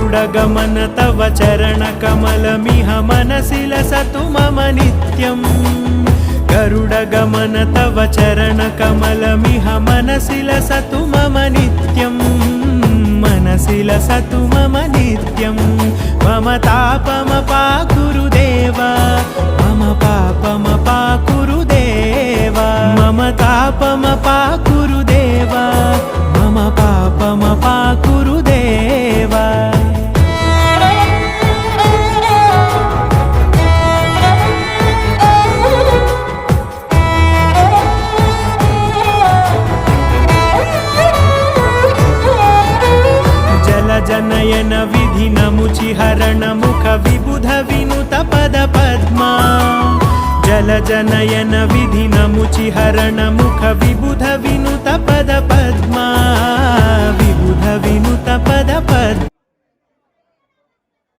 गरुडगमन तव चरणकमलमिह मनसि लसतु मम नित्यम् गरुडगमन तव चरणकमलमिह मनसि लसतु मम नित्यम् मनसि लसतु मम नित्यम् मम तापमपाकुरु देव मम पापमपाकुरु देव मम तापमपाकुरु देव मम पापमपाकुरु देव जनयन विधिनमुचिहरण मुख विबुध विनुत पद पद्मा जल जनयन विधिनमुचिहरण मुख विबुध विनुत पद पद्मा विबुध विनुत पद पद्मा